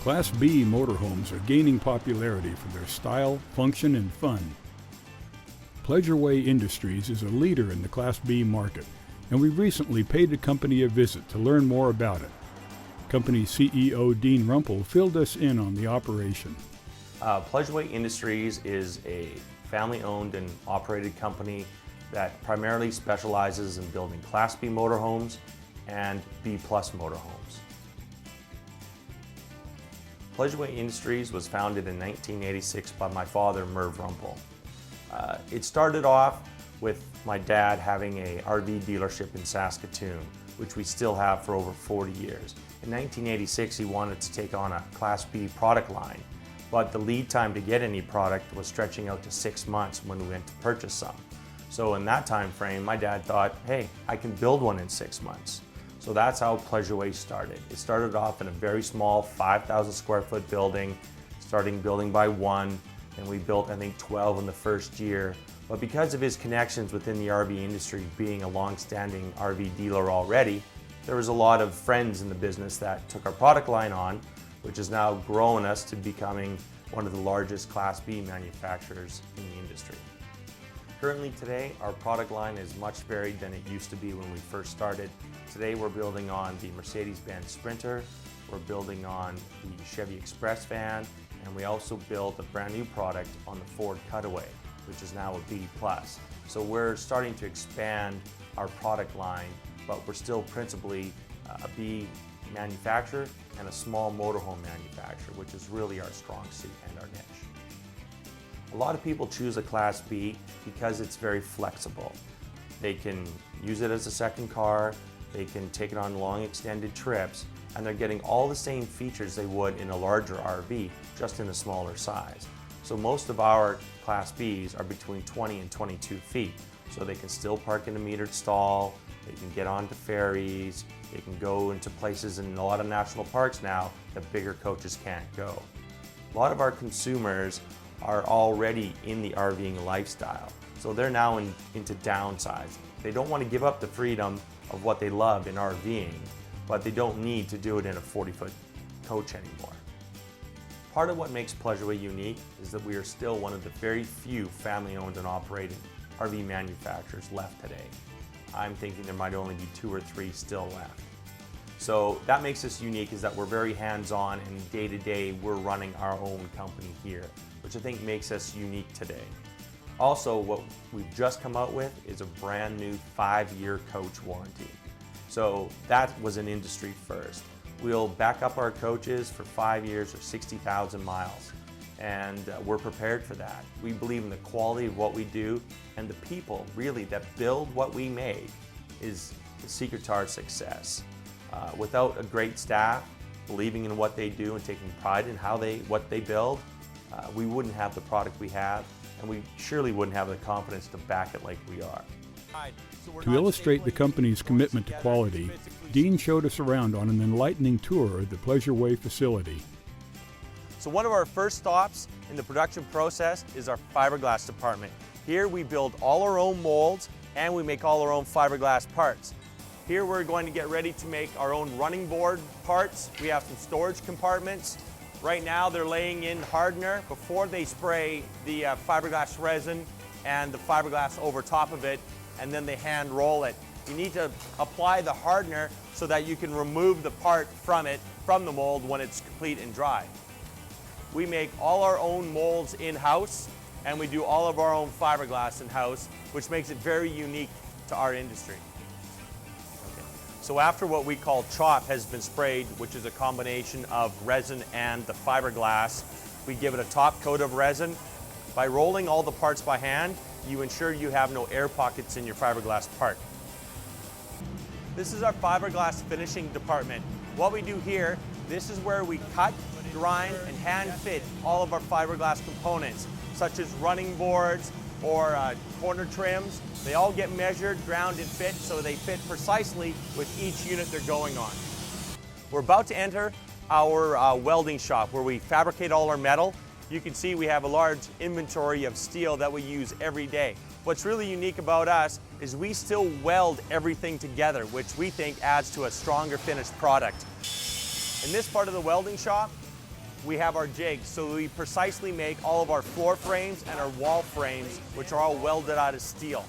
Class B motorhomes are gaining popularity for their style, function, and fun. Pleasure-Way Industries is a leader in the Class B market, and we recently paid the company a visit to learn more about it. Company CEO Dean Rumpel filled us in on the operation. Pleasure-Way Industries is a family-owned and operated company that primarily specializes in building Class B motorhomes and B+ motorhomes. Pleasure-Way Industries was founded in 1986 by my father, Merv Rumpel. It started off with my dad having a RV dealership in Saskatoon, which we still have for over 40 years. In 1986, he wanted to take on a Class B product line, but the lead time to get any product was stretching out to 6 months when we went to purchase some. So in that time frame, my dad thought, hey, I can build one in 6 months. So that's how Pleasure-Way started. It started off in a very small 5,000 square foot building, starting building by one, and we built, I think, 12 in the first year. But because of his connections within the RV industry, being a long-standing RV dealer already, there was a lot of friends in the business that took our product line on, which has now grown us to becoming one of the largest Class B manufacturers in the industry. Currently today, our product line is much varied than it used to be when we first started. Today we're building on the Mercedes-Benz Sprinter, we're building on the Chevy Express van, and we also built a brand new product on the Ford Cutaway, which is now a B+. So we're starting to expand our product line, but we're still principally a B manufacturer and a small motorhome manufacturer, which is really our strong suit and our niche. A lot of people choose a Class B because it's very flexible. They can use it as a second car, they can take it on long extended trips, and they're getting all the same features they would in a larger RV, just in a smaller size. So most of our Class Bs are between 20 and 22 feet. So they can still park in a metered stall, they can get onto ferries, they can go into places in a lot of national parks now that bigger coaches can't go. A lot of our consumers are already in the RVing lifestyle, so they're now into downsizing. They don't want to give up the freedom of what they love in RVing, but they don't need to do it in a 40-foot coach anymore. Part of what makes Pleasure-Way unique is that we are still one of the very few family-owned and operated RV manufacturers left today. I'm thinking there might only be 2 or 3 still left. So that makes us unique, is that we're very hands-on, and day-to-day we're running our own company here, which I think makes us unique today. Also, what we've just come out with is a brand new 5-year coach warranty. So that was an industry first. We'll back up our coaches for 5 years or 60,000 miles, and we're prepared for that. We believe in the quality of what we do, and the people really that build what we make is the secret to our success. Without a great staff believing in what they do and taking pride in what they build, we wouldn't have the product we have, and we surely wouldn't have the confidence to back it like we are. To illustrate the company's commitment to quality, Dean showed us around on an enlightening tour of the Pleasure-Way facility. So one of our first stops in the production process is our Fiberglass Department. Here we build all our own molds, and we make all our own fiberglass parts. Here we're going to get ready to make our own running board parts. We have some storage compartments. Right now they're laying in hardener before they spray the fiberglass resin and the fiberglass over top of it, and then they hand roll it. You need to apply the hardener so that you can remove the part from the mold when it's complete and dry. We make all our own molds in-house, and we do all of our own fiberglass in-house, which makes it very unique to our industry. So after what we call chop has been sprayed, which is a combination of resin and the fiberglass, we give it a top coat of resin. By rolling all the parts by hand, you ensure you have no air pockets in your fiberglass part. This is our fiberglass finishing department. What we do here, this is where we cut, grind, and hand fit all of our fiberglass components, such as running boards or corner trims. They all get measured, ground, and fit so they fit precisely with each unit they're going on. We're about to enter our welding shop where we fabricate all our metal. You can see we have a large inventory of steel that we use every day. What's really unique about us is we still weld everything together, which we think adds to a stronger finished product. In this part of the welding shop, we have our jigs. So we precisely make all of our floor frames and our wall frames, which are all welded out of steel.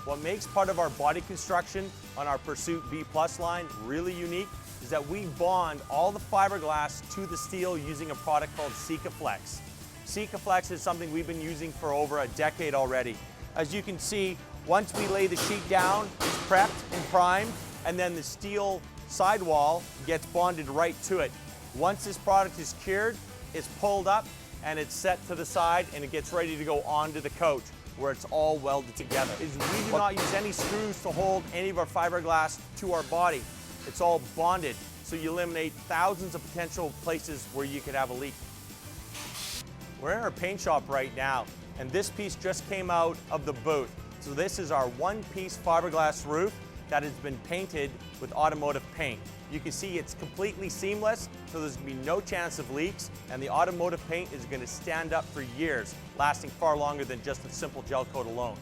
What makes part of our body construction on our Pursuit B Plus line really unique is that we bond all the fiberglass to the steel using a product called Sikaflex. Sikaflex is something we've been using for over a decade already. As you can see, once we lay the sheet down, it's prepped and primed, and then the steel sidewall gets bonded right to it. Once this product is cured, it's pulled up and it's set to the side and it gets ready to go onto the coach, where it's all welded together. We do not use any screws to hold any of our fiberglass to our body. It's all bonded, so you eliminate thousands of potential places where you could have a leak. We're in our paint shop right now, and this piece just came out of the booth. So this is our one-piece fiberglass roof that has been painted with automotive paint. You can see it's completely seamless, so there's gonna be no chance of leaks, and the automotive paint is gonna stand up for years, lasting far longer than just a simple gel coat alone.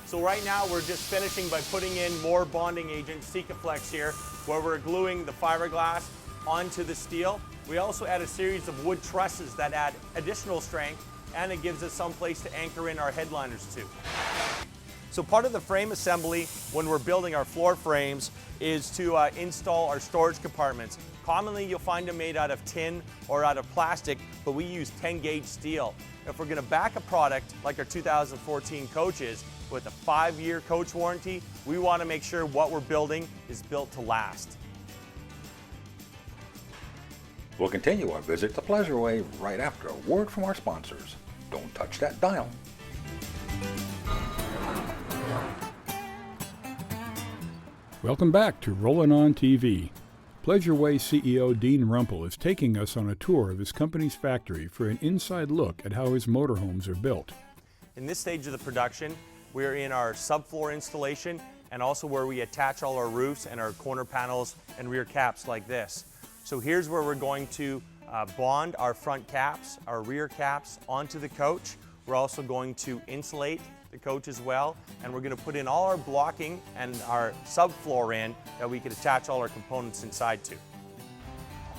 So right now we're just finishing by putting in more bonding agent, Sikaflex here, where we're gluing the fiberglass onto the steel. We also add a series of wood trusses that add additional strength, and it gives us some place to anchor in our headliners to. So part of the frame assembly when we're building our floor frames is to install our storage compartments. Commonly you'll find them made out of tin or out of plastic, but we use 10-gauge steel. If we're going to back a product like our 2014 coaches with a 5-year coach warranty, we want to make sure what we're building is built to last. We'll continue our visit to Pleasure-Way right after a word from our sponsors. Don't touch that dial. Welcome back to Rollin' On TV. Pleasure-Way CEO Dean Rumpel is taking us on a tour of his company's factory for an inside look at how his motorhomes are built. In this stage of the production, we're in our subfloor installation and also where we attach all our roofs and our corner panels and rear caps like this. So here's where we're going to bond our front caps, our rear caps onto the coach. We're also going to insulate the coach as well, and we're going to put in all our blocking and our subfloor in that we could attach all our components inside to.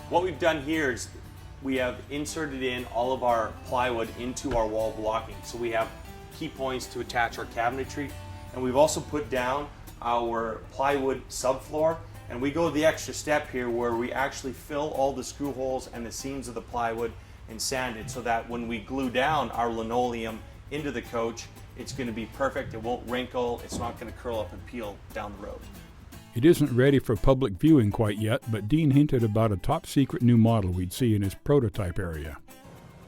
What we've done here is we have inserted in all of our plywood into our wall blocking. So we have key points to attach our cabinetry, and we've also put down our plywood subfloor, and we go the extra step here where we actually fill all the screw holes and the seams of the plywood and sand it so that when we glue down our linoleum into the coach, it's going to be perfect, it won't wrinkle, it's not going to curl up and peel down the road. It isn't ready for public viewing quite yet, but Dean hinted about a top secret new model we'd see in his prototype area.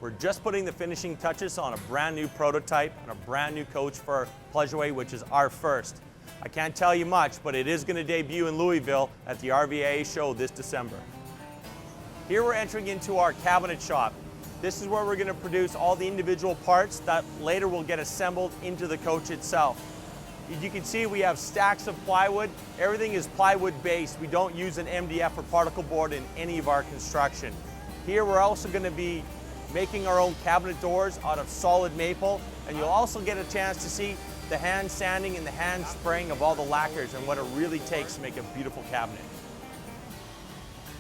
We're just putting the finishing touches on a brand new prototype and a brand new coach for Pleasure-Way, which is our first. I can't tell you much, but it is going to debut in Louisville at the RVIA show this December. Here we're entering into our cabinet shop. This is where we're going to produce all the individual parts that later will get assembled into the coach itself. As you can see, we have stacks of plywood. Everything is plywood based. We don't use an MDF or particle board in any of our construction. Here we're also going to be making our own cabinet doors out of solid maple, and you'll also get a chance to see the hand sanding and the hand spraying of all the lacquers and what it really takes to make a beautiful cabinet.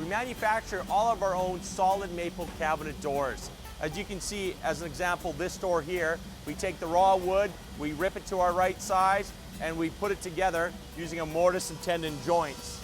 We manufacture all of our own solid maple cabinet doors. As you can see, as an example, this door here, we take the raw wood, we rip it to our right size, and we put it together using a mortise and tenon joints.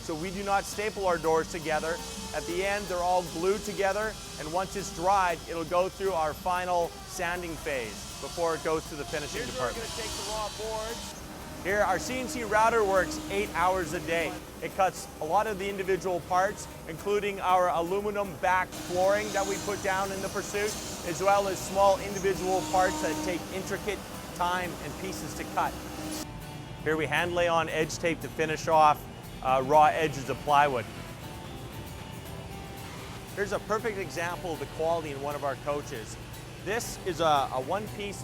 So we do not staple our doors together. At the end, they're all glued together, and once it's dried, it'll go through our final sanding phase before it goes to the finishing department. We're going to take the raw boards. Here, our CNC router works 8 hours a day. It cuts a lot of the individual parts, including our aluminum back flooring that we put down in the Pursuit, as well as small individual parts that take intricate time and pieces to cut. Here we hand lay on edge tape to finish off raw edges of plywood. Here's a perfect example of the quality in one of our coaches. This is a one-piece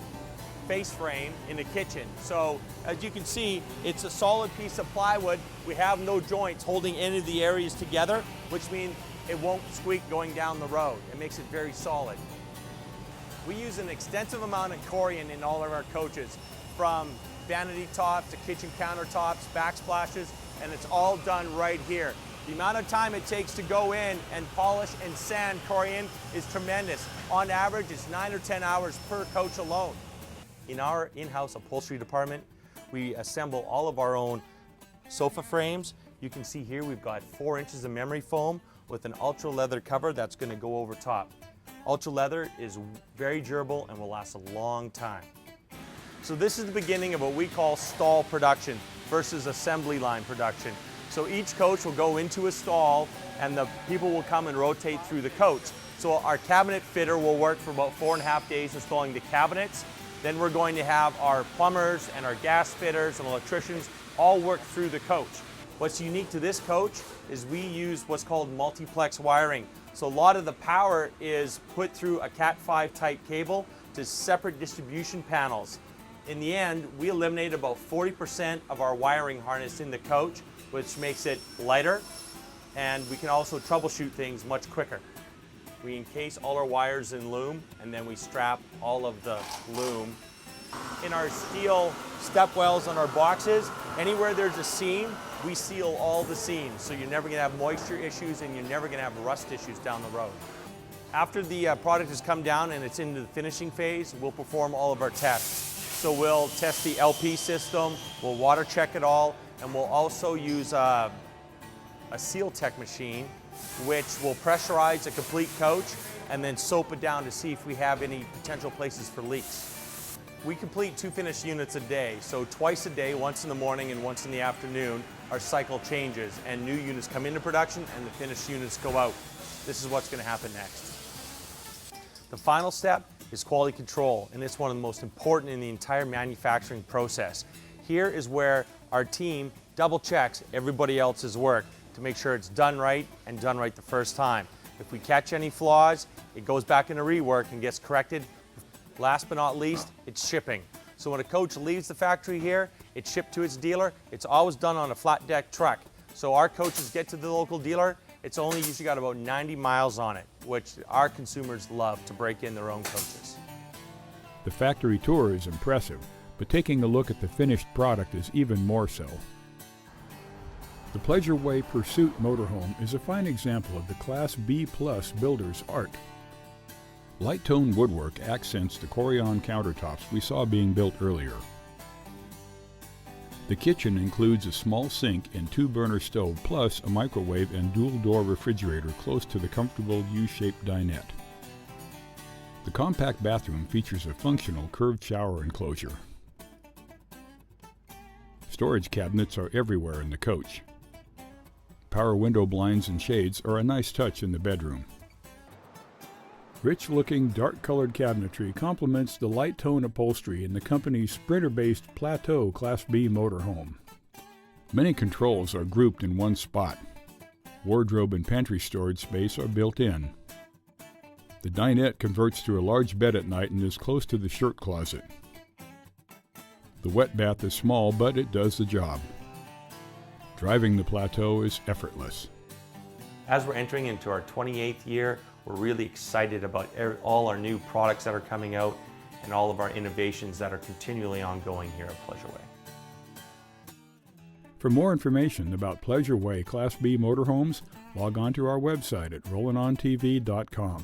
face frame in the kitchen. So as you can see, it's a solid piece of plywood. We have no joints holding any of the areas together, which means it won't squeak going down the road. It makes it very solid. We use an extensive amount of Corian in all of our coaches, from vanity tops to kitchen countertops, backsplashes, and it's all done right here. The amount of time it takes to go in and polish and sand Corian is tremendous. On average, it's 9 or 10 hours per coach alone. In our in-house upholstery department, we assemble all of our own sofa frames. You can see here we've got 4 inches of memory foam with an ultra leather cover that's going to go over top. Ultra leather is very durable and will last a long time. So this is the beginning of what we call stall production versus assembly line production. So each coach will go into a stall and the people will come and rotate through the coach. So our cabinet fitter will work for about 4.5 days installing the cabinets. Then we're going to have our plumbers and our gas fitters and electricians all work through the coach. What's unique to this coach is we use what's called multiplex wiring. So a lot of the power is put through a Cat 5 type cable to separate distribution panels. In the end, we eliminate about 40% of our wiring harness in the coach, which makes it lighter, and we can also troubleshoot things much quicker. We encase all our wires in loom, and then we strap all of the loom. In our steel step wells on our boxes, anywhere there's a seam, we seal all the seams, so you're never going to have moisture issues and you're never going to have rust issues down the road. After the product has come down and it's into the finishing phase, we'll perform all of our tests. So we'll test the LP system, we'll water check it all, and we'll also use a Seal Tech machine, which will pressurize a complete coach and then soap it down to see if we have any potential places for leaks. We complete 2 finished units a day, so twice a day, once in the morning and once in the afternoon, our cycle changes and new units come into production and the finished units go out. This is what's going to happen next. The final step is quality control, and it's one of the most important in the entire manufacturing process. Here is where our team double checks everybody else's work to make sure it's done right and done right the first time. If we catch any flaws, it goes back into rework and gets corrected. Last but not least, it's shipping. So when a coach leaves the factory here, it's shipped to its dealer. It's always done on a flat deck truck. So our coaches get to the local dealer, it's only usually got about 90 miles on it, which our consumers love to break in their own coaches. The factory tour is impressive, but taking a look at the finished product is even more so. The Pleasure-Way Pursuit Motorhome is a fine example of the Class B Plus builder's art. Light-tone woodwork accents the Corian countertops we saw being built earlier. The kitchen includes a small sink and 2-burner stove, plus a microwave and dual-door refrigerator close to the comfortable U-shaped dinette. The compact bathroom features a functional curved shower enclosure. Storage cabinets are everywhere in the coach. Power window blinds and shades are a nice touch in the bedroom. Rich-looking, dark-colored cabinetry complements the light-tone upholstery in the company's Sprinter-based Plateau Class B Motorhome. Many controls are grouped in one spot. Wardrobe and pantry storage space are built in. The dinette converts to a large bed at night and is close to the shirt closet. The wet bath is small, but it does the job. Driving the Plateau is effortless. As we're entering into our 28th year, we're really excited about all our new products that are coming out and all of our innovations that are continually ongoing here at Pleasure-Way. For more information about Pleasure-Way Class B Motorhomes, log on to our website at rollinontv.com.